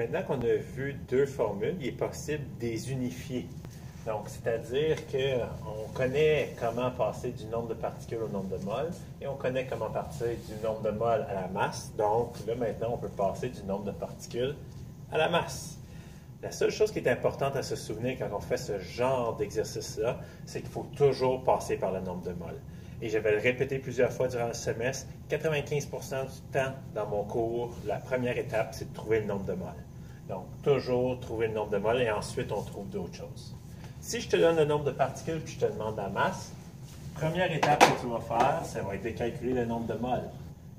Maintenant qu'on a vu deux formules, il est possible de les unifier. Donc, c'est-à-dire qu'on connaît comment passer du nombre de particules au nombre de moles et on connaît comment passer du nombre de moles à la masse. Donc, là, maintenant, on peut passer du nombre de particules à la masse. La seule chose qui est importante à se souvenir quand on fait ce genre d'exercice-là, c'est qu'il faut toujours passer par le nombre de moles. Et je vais le répéter plusieurs fois durant le semestre, 95% du temps dans mon cours, la première étape, c'est de trouver le nombre de moles. Donc, toujours trouver le nombre de moles et ensuite, on trouve d'autres choses. Si je te donne le nombre de particules puis je te demande la masse, première étape que tu vas faire, ça va être de calculer le nombre de moles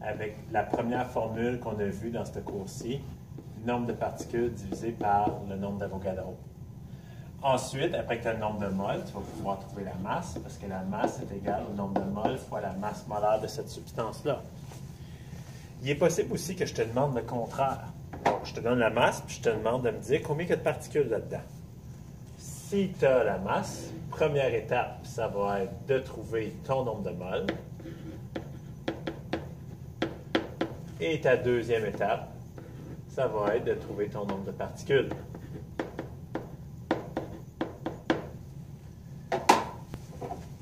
avec la première formule qu'on a vue dans ce cours-ci, nombre de particules divisé par le nombre d'Avogadro. Ensuite, après que tu as le nombre de moles, tu vas pouvoir trouver la masse, parce que la masse est égale au nombre de moles fois la masse molaire de cette substance-là. Il est possible aussi que je te demande le contraire. Donc, je te donne la masse, puis je te demande de me dire combien il y a de particules là-dedans. Si tu as la masse, première étape, ça va être de trouver ton nombre de moles. Et ta deuxième étape, ça va être de trouver ton nombre de particules.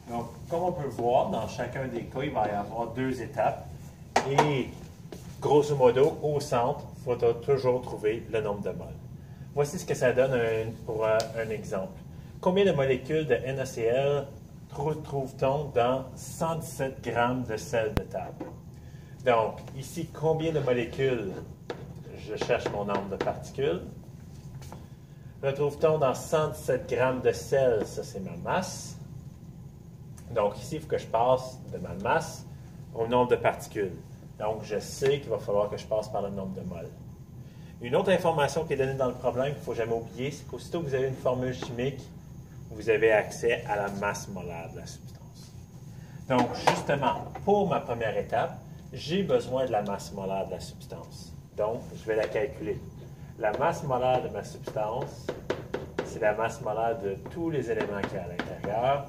Donc, comme on peut voir, dans chacun des cas, il va y avoir deux étapes. Et, grosso modo, au centre, il faudra toujours trouver le nombre de moles. Voici ce que ça donne pour un exemple. Combien de molécules de NaCl trouve-t-on dans 117 grammes de sel de table? Donc, ici, combien de molécules? Je cherche mon nombre de particules. Retrouve-t-on dans 117 grammes de sel? Ça, c'est ma masse. Donc, ici, il faut que je passe de ma masse au nombre de particules. Donc, je sais qu'il va falloir que je passe par le nombre de moles. Une autre information qui est donnée dans le problème qu'il ne faut jamais oublier, c'est qu'aussitôt que vous avez une formule chimique, vous avez accès à la masse molaire de la substance. Donc, justement, pour ma première étape, j'ai besoin de la masse molaire de la substance. Donc, je vais la calculer. La masse molaire de ma substance, c'est la masse molaire de tous les éléments qu'il y a à l'intérieur.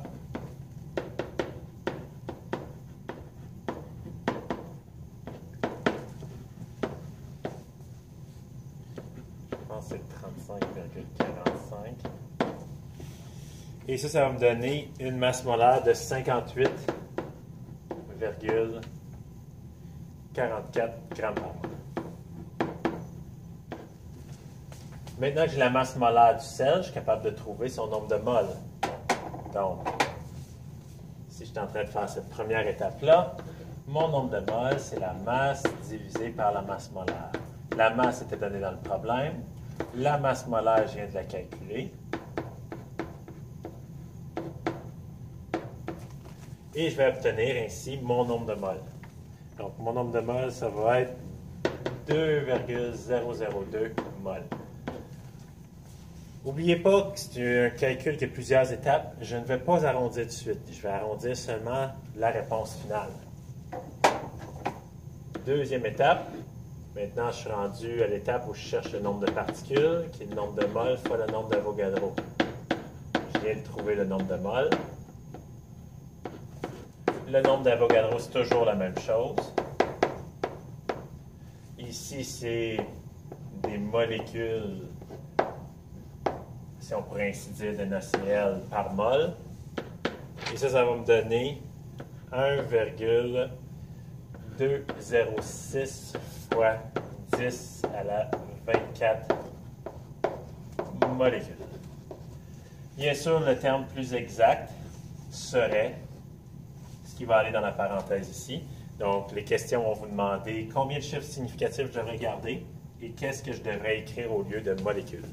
Je pense que c'est 35,45. Et ça va me donner une masse molaire de 58,44 grammes par mol. Maintenant que j'ai la masse molaire du sel, je suis capable de trouver son nombre de moles. Donc, si je suis en train de faire cette première étape-là, mon nombre de moles, c'est la masse divisée par la masse molaire. La masse était donnée dans le problème. La masse molaire, je viens de la calculer. Et je vais obtenir ainsi mon nombre de moles. Donc, mon nombre de moles, ça va être 2,002 moles. N'oubliez pas que c'est un calcul qui a plusieurs étapes. Je ne vais pas arrondir tout de suite. Je vais arrondir seulement la réponse finale. Deuxième étape. Maintenant, je suis rendu à l'étape où je cherche le nombre de particules, qui est le nombre de moles fois le nombre d'Avogadro. Je viens de trouver le nombre de moles. Le nombre d'Avogadro, c'est toujours la même chose. Ici, c'est des molécules, si on pourrait ainsi dire, de NaCl par mol. Et ça va me donner 1,206 fois 10 à la 24 molécules. Bien sûr, le terme plus exact serait ce qui va aller dans la parenthèse ici. Donc, les questions vont vous demander combien de chiffres significatifs je devrais garder et qu'est-ce que je devrais écrire au lieu de molécules.